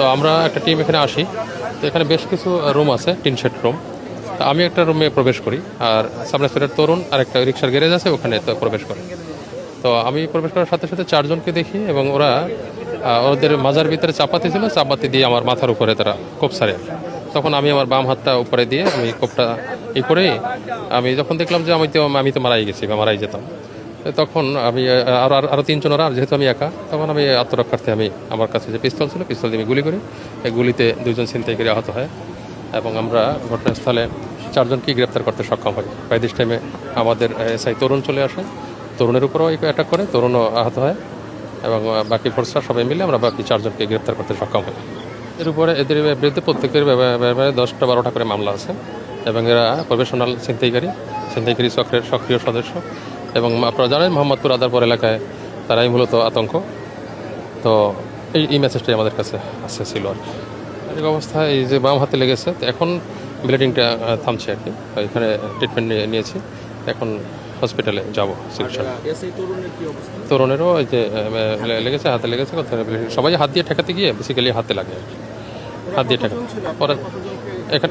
তো আমরা একটা টিম এখানে আসি। তো এখানে বেশ কিছু রুম আছে, টিন শেড রুম। তো আমি একটা রুমে প্রবেশ করি, আর সাব ইন্সপেক্টর তরুণ আর একটা রিক্সার গ্যারেজ আছে, ওখানে তো প্রবেশ করে। তো আমি প্রবেশ করার সাথে সাথে চারজনকে দেখি, এবং ওরা ওদের মাজার ভিতরে চাপাতি ছিল, চাপাতি দিয়ে আমার মাথার উপরে তারা কোপ সারে। তখন আমি আমার বাম হাতটা উপরে দিয়ে আমি কোপটা করে আমি যখন দেখলাম যে আমি তো মারাই গেছি বা মারাই যেতাম, তখন আমি আরও তিনজন ওরা, যেহেতু আমি একা, তখন আমি আত্মরক্ষার্থে আমি আমার কাছে যে পিস্তল ছিল, পিস্তল দিয়ে আমি গুলি করি। এই গুলিতে দুইজন ছিনতাইকারী আহত হয়, এবং আমরা ঘটনাস্থলে চারজনকেই গ্রেপ্তার করতে সক্ষম হই। বাই দিস টাইমে আমাদের এসআই তরুণ চলে আসে, তরুণের উপরেও অ্যাটাক করে, তরুণও আহত হয়, এবং বাকি ফোর্সরা সবাই মিলে আমরা বাকি চারজনকে গ্রেপ্তার করতে সক্ষম হই। এদের বিরুদ্ধে প্রত্যেকের ব্যাপারে 10-12টা করে মামলা আছে, এবং এরা প্রফেশনাল ছিনতাইকারী চক্রের সক্রিয় সদস্য। এবং আপনারা জানেন মোহাম্মদপুর আদারপুর এলাকায় তারাই মূলত আতঙ্ক। তো এই মেসেজটাই আমাদের কাছে ছিল আর কি। শারীরিক অবস্থা এই যে বাম হাতে লেগেছে, তো এখন ব্লিডিংটা থামছে আর কি। এখানে ট্রিটমেন্ট নিয়েছি, এখন হসপিটালে যাব চিকিৎসা। তরুণেরও এই যে লেগেছে, হাতে লেগেছে, সবাই হাত দিয়ে ঠেকাতে গিয়ে বেসিক্যালি হাতে লাগে আর কি, হাত দিয়ে ঠেকা পরে।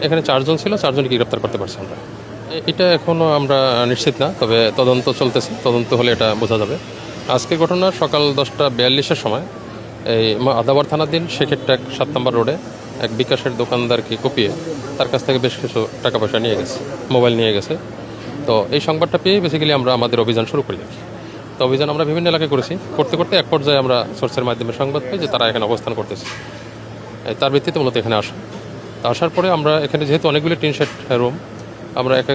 এখানে চারজন ছিল, চারজনকে গ্রেপ্তার করতে পারছি আমরা। এটা এখনও আমরা নিশ্চিত না, তবে তদন্ত চলতেছে, তদন্ত হলে এটা বোঝা যাবে। আজকে ঘটনা সকাল 10:42-এর সময় এই আদাবার থানাধীন শেখেরটাক 7 নম্বর রোডে এক বিকাশের দোকানদারকে কুপিয়ে তার কাছ থেকে বেশ কিছু টাকা পয়সা নিয়ে গেছে, মোবাইল নিয়ে গেছে। তো এই সংবাদটা পেয়ে বেসিক্যালি আমরা আমাদের অভিযান শুরু করি। তো অভিযান আমরা বিভিন্ন এলাকায় করেছি, করতে করতে এক পর্যায়ে আমরা সোর্সের মাধ্যমে সংবাদ পাই যে তারা এখানে অবস্থান করতেছে। তার ভিত্তিতে মূলত এখানে আসার পরে আমরা এখানে যেহেতু অনেকগুলি টিন শেড রুম, আমরা এক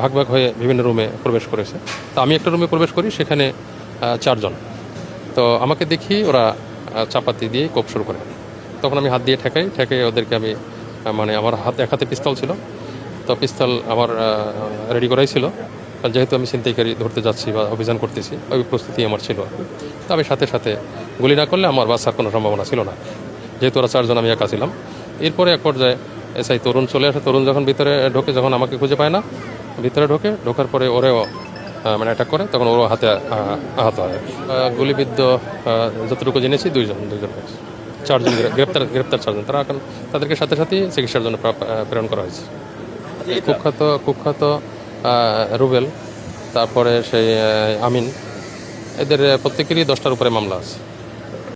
ভাগ ভাগ হয়ে বিভিন্ন রুমে প্রবেশ করেছে। তো আমি একটা রুমে প্রবেশ করি, সেখানে চারজন। তো আমাকে দেখি ওরা চাপাতি দিয়ে কোপ শুরু করে। তখন আমি হাত দিয়ে ঠেকাই ওদেরকে। আমি মানে আমার এক হাতে পিস্তল ছিল, তো পিস্তল আমার রেডি করাই ছিল, যেহেতু আমি ছিনতাইকারী ধরতে যাচ্ছি বা অভিযান করতেছি, ওই প্রস্তুতি আমার ছিল। তো আমি সাথে সাথে গুলি না করলে আমার বাঁচার কোনো সম্ভাবনা ছিল না, যেহেতু ওরা চারজন, আমি একা ছিলাম। এরপরে এক পর্যায়ে এসআই তরুণ চলে আসে। তরুণ যখন ভিতরে ঢোকে, যখন আমাকে খুঁজে পায় না, ভিতরে ঢোকার পরে ওরেও মানে অ্যাটাক করে, তখন ওরও হাতে আহত হয়। গুলিবিদ্ধ যতটুকু জেনেছি দুইজন চারজন গ্রেপ্তার চারজন। তারা এখন তাদেরকে সাথে সাথেই চিকিৎসার জন্য প্রেরণ করা হয়েছে। কুখ্যাত রুবেল, তারপরে সেই আমিন, এদের প্রত্যেকেরই 10টার উপরে মামলা আছে।